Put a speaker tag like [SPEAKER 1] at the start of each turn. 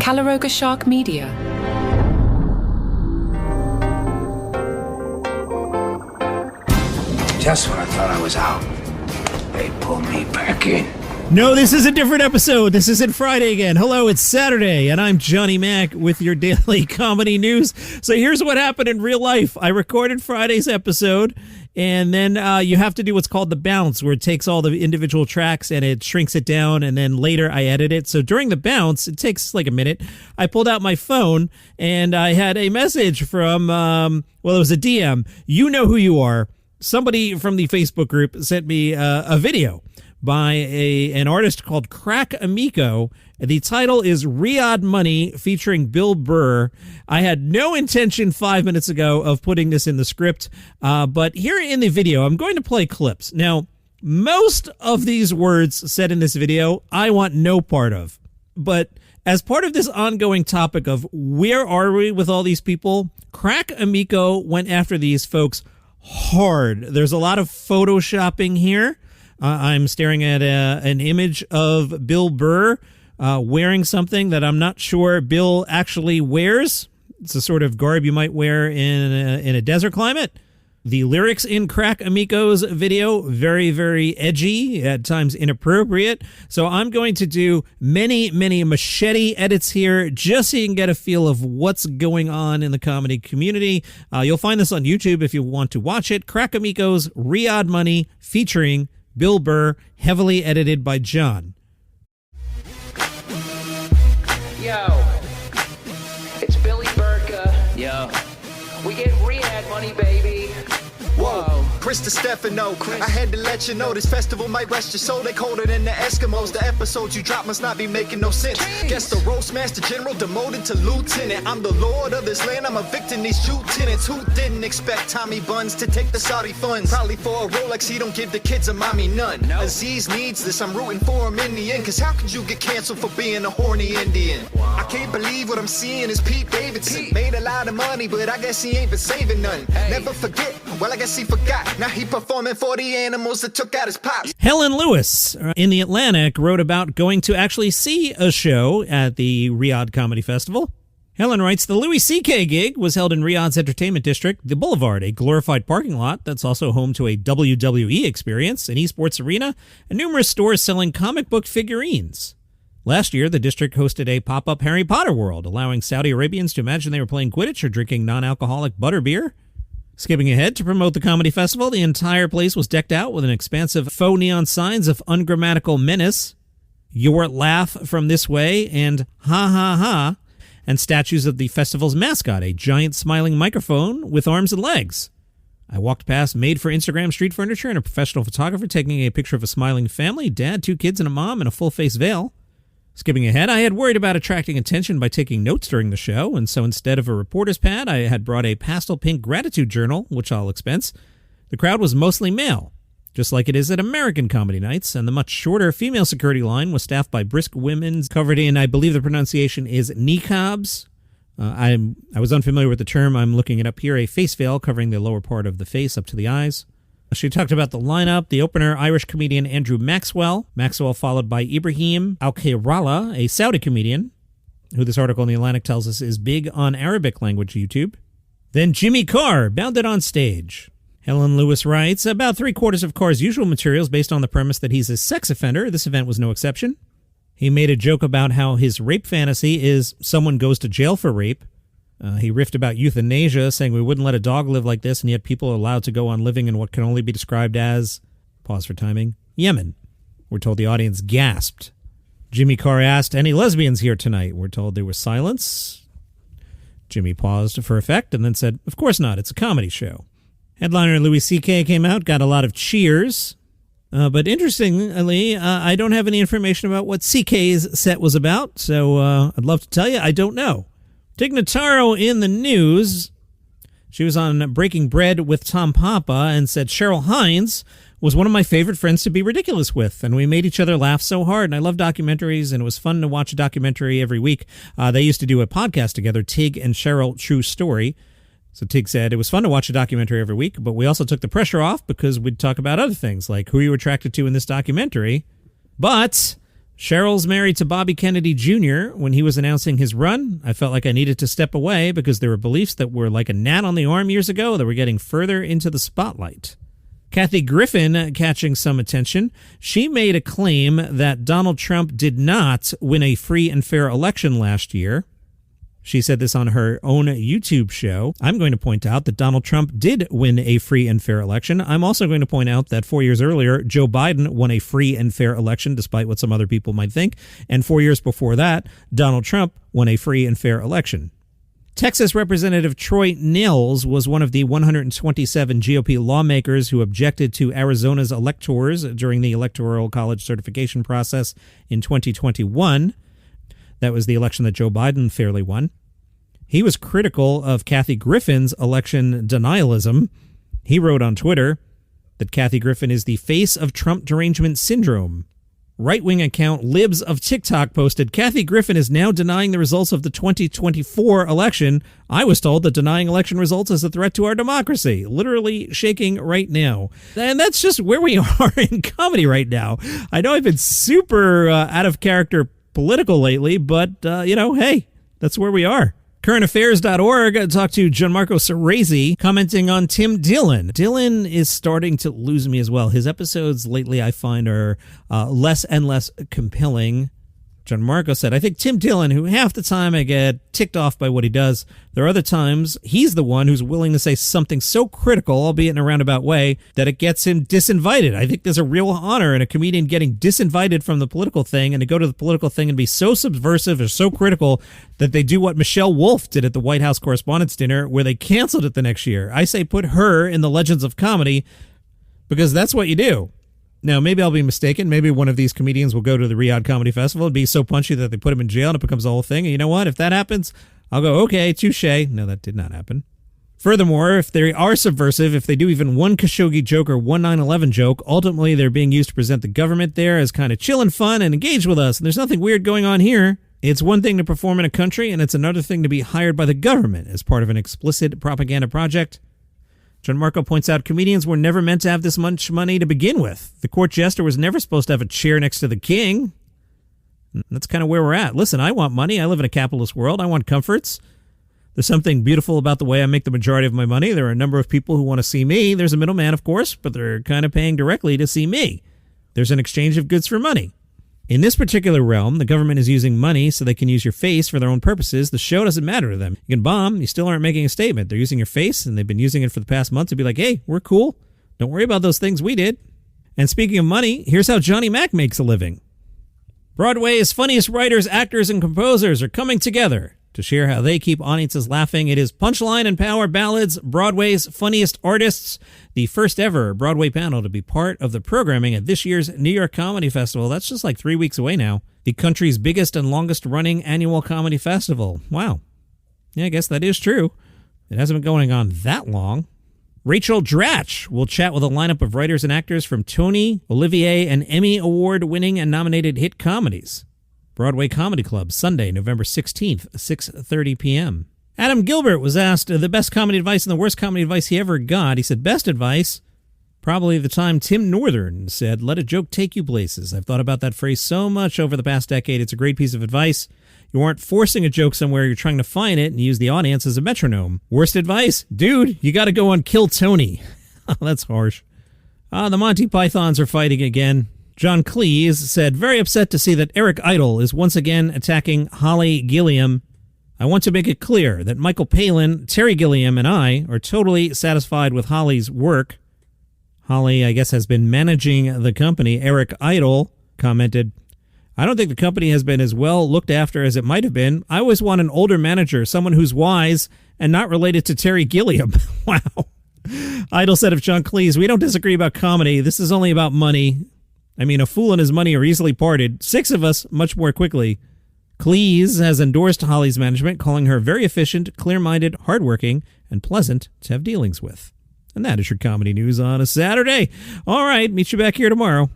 [SPEAKER 1] Calaroga Shark Media.
[SPEAKER 2] Just when I thought I was out, they pulled me back in.
[SPEAKER 3] No, this is a different episode. This isn't Friday again. Hello, it's Saturday, and I'm Johnny Mac with your daily comedy news. So here's what happened in real life. I recorded Friday's episode, and then you have to do what's called the bounce, where it takes all the individual tracks and it shrinks it down, and then later I edit it. So during the bounce, it takes like a minute. I pulled out my phone, and I had a message from, it was a DM. You know who you are. Somebody from the Facebook group sent me a video by an artist called Crack Amigo. The title is Riyadh Money featuring Bill Burr. I had no intention 5 minutes ago of putting this in the script, but here in the video, I'm going to play clips. Now, most of these words said in this video, I want no part of. But as part of this ongoing topic of where are we with all these people, Crack Amigo went after these folks hard. There's a lot of photoshopping here. I'm staring at an image of Bill Burr wearing something that I'm not sure Bill actually wears. It's a sort of garb you might wear in a desert climate. The lyrics in Crack Amigo's video, very, very edgy, at times inappropriate. So I'm going to do many, many machete edits here just so you can get a feel of what's going on in the comedy community. You'll find this on YouTube if you want to watch it. Crack Amigo's Riyadh Money featuring Bill Burr, heavily edited by John.
[SPEAKER 4] Yo, it's Billy Burka. Yo, we get Riyadh money, baby.
[SPEAKER 5] Whoa, Chris Stefano. I had to let you know this festival might rest your soul. They colder than the Eskimos. The episodes you drop must not be making no sense. Guess the roast master general demoted to lieutenant. I'm the lord of this land. I'm evicting these Jew tenants who didn't expect Tommy Buns to take the Saudi funds. Probably for a Rolex he don't give the kids a mommy none. No. Aziz needs this. I'm rooting for him in the end. Cause how could you get canceled for being a horny Indian? Wow. I can't believe what I'm seeing is Pete Davidson. Made a lot of money, but I guess he ain't been saving none. Hey. Never forget. Well, I guess he forgot. Now he performing for the animals that took out his pops.
[SPEAKER 3] Helen Lewis in The Atlantic wrote about going to actually see a show at the Riyadh Comedy Festival. Helen writes, the Louis C.K. gig was held in Riyadh's entertainment district, the Boulevard, a glorified parking lot that's also home to a WWE experience, an esports arena, and numerous stores selling comic book figurines. Last year, the district hosted a pop-up Harry Potter world, allowing Saudi Arabians to imagine they were playing Quidditch or drinking non-alcoholic butterbeer. Skipping ahead to promote the comedy festival, the entire place was decked out with an expansive faux neon signs of ungrammatical menace, your laugh from this way, and ha ha ha, and statues of the festival's mascot, a giant smiling microphone with arms and legs. I walked past made-for-Instagram street furniture and a professional photographer taking a picture of a smiling family, dad, 2 kids, and a mom in a full-face veil. Skipping ahead, I had worried about attracting attention by taking notes during the show, and so instead of a reporter's pad, I had brought a pastel pink gratitude journal, which I'll expense. The crowd was mostly male, just like it is at American comedy nights, and the much shorter female security line was staffed by brisk women covered in, I believe the pronunciation is niqabs. I was unfamiliar with the term. I'm looking it up here, a face veil covering the lower part of the face up to the eyes. She talked about the lineup, the opener, Irish comedian Andrew Maxwell followed by Ibrahim Al-Khairallah, a Saudi comedian, who this article in The Atlantic tells us is big on Arabic language YouTube. Then Jimmy Carr bounded on stage. Helen Lewis writes, about 3/4 of Carr's usual materials based on the premise that he's a sex offender. This event was no exception. He made a joke about how his rape fantasy is someone goes to jail for rape. He riffed about euthanasia, saying we wouldn't let a dog live like this, and yet people are allowed to go on living in what can only be described as, pause for timing, Yemen. We're told the audience gasped. Jimmy Carr asked, any lesbians here tonight? We're told there was silence. Jimmy paused for effect and then said, of course not, it's a comedy show. Headliner Louis C.K. came out, got a lot of cheers. But interestingly, I don't have any information about what CK's set was about, so I'd love to tell you. I don't know. Tig Notaro in the news. She was on Breaking Bread with Tom Papa and said Cheryl Hines was one of my favorite friends to be ridiculous with, and we made each other laugh so hard. And I love documentaries, and it was fun to watch a documentary every week. They used to do a podcast together, Tig and Cheryl True Story. So Tig said, it was fun to watch a documentary every week, but we also took the pressure off because we'd talk about other things, like who you were attracted to in this documentary. But Cheryl's married to Bobby Kennedy Jr. When he was announcing his run, I felt like I needed to step away because there were beliefs that were like a gnat on the arm years ago that were getting further into the spotlight. Kathy Griffin catching some attention. She made a claim that Donald Trump did not win a free and fair election last year. She said this on her own YouTube show. I'm going to point out that Donald Trump did win a free and fair election. I'm also going to point out that 4 years earlier, Joe Biden won a free and fair election, despite what some other people might think. And 4 years before that, Donald Trump won a free and fair election. Texas Representative Troy Nehls was one of the 127 GOP lawmakers who objected to Arizona's electors during the Electoral College certification process in 2021. That was the election that Joe Biden fairly won. He was critical of Kathy Griffin's election denialism. He wrote on Twitter that Kathy Griffin is the face of Trump derangement syndrome. Right-wing account Libs of TikTok posted, Kathy Griffin is now denying the results of the 2024 election. I was told that denying election results is a threat to our democracy. Literally shaking right now. And that's just where we are in comedy right now. I know I've been super out of character political lately, but, hey, that's where we are. Currentaffairs.org talked to Gianmacro Soresi commenting on Tim Dillon. Dillon is starting to lose me as well. His episodes lately I find are less and less compelling. Gianmacro said, I think Tim Dillon, who half the time I get ticked off by what he does, there are other times he's the one who's willing to say something so critical, albeit in a roundabout way, that it gets him disinvited. I think there's a real honor in a comedian getting disinvited from the political thing and to go to the political thing and be so subversive or so critical that they do what Michelle Wolf did at the White House Correspondents' Dinner, where they canceled it the next year. I say put her in the Legends of Comedy because that's what you do. Now, maybe I'll be mistaken. Maybe one of these comedians will go to the Riyadh Comedy Festival and be so punchy that they put him in jail and it becomes a whole thing. And you know what? If that happens, I'll go, okay, touche. No, that did not happen. Furthermore, if they are subversive, if they do even one Khashoggi joke or one 9/11 joke, ultimately they're being used to present the government there as kind of chill and fun and engage with us. And there's nothing weird going on here. It's one thing to perform in a country, and it's another thing to be hired by the government as part of an explicit propaganda project. Gianmacro points out comedians were never meant to have this much money to begin with. The court jester was never supposed to have a chair next to the king. That's kind of where we're at. Listen, I want money. I live in a capitalist world. I want comforts. There's something beautiful about the way I make the majority of my money. There are a number of people who want to see me. There's a middleman, of course, but they're kind of paying directly to see me. There's an exchange of goods for money. In this particular realm, the government is using money so they can use your face for their own purposes. The show doesn't matter to them. You can bomb, you still aren't making a statement. They're using your face, and they've been using it for the past month to be like, hey, we're cool. Don't worry about those things we did. And speaking of money, here's how Johnny Mac makes a living. Broadway's funniest writers, actors, and composers are coming together to share how they keep audiences laughing. It is Punchline and Power Ballads, Broadway's funniest artists, the first ever Broadway panel to be part of the programming at this year's New York Comedy Festival. That's just like 3 weeks away now. The country's biggest and longest running annual comedy festival. Wow. Yeah, I guess that is true. It hasn't been going on that long. Rachel Dratch will chat with a lineup of writers and actors from Tony, Olivier, and Emmy Award-winning and nominated hit comedies. Broadway Comedy Club, Sunday, November 16th, 6:30 p.m. Adam Gilbert was asked the best comedy advice and the worst comedy advice he ever got. He said, best advice, probably the time Tim Northern said, let a joke take you places. I've thought about that phrase so much over the past decade. It's a great piece of advice. You aren't forcing a joke somewhere, you're trying to find it and use the audience as a metronome. Worst advice? Dude, you got to go on Kill Tony. That's harsh. The Monty Pythons are fighting again. John Cleese said, very upset to see that Eric Idle is once again attacking Holly Gilliam. I want to make it clear that Michael Palin, Terry Gilliam, and I are totally satisfied with Holly's work. Holly, I guess, has been managing the company. Eric Idle commented, I don't think the company has been as well looked after as it might have been. I always want an older manager, someone who's wise and not related to Terry Gilliam. Wow. Idle said of John Cleese, we don't disagree about comedy. This is only about money. I mean, a fool and his money are easily parted. 6 of us much more quickly. Cleese has endorsed Holly's management, calling her very efficient, clear-minded, hardworking, and pleasant to have dealings with. And that is your comedy news on a Saturday. All right, meet you back here tomorrow.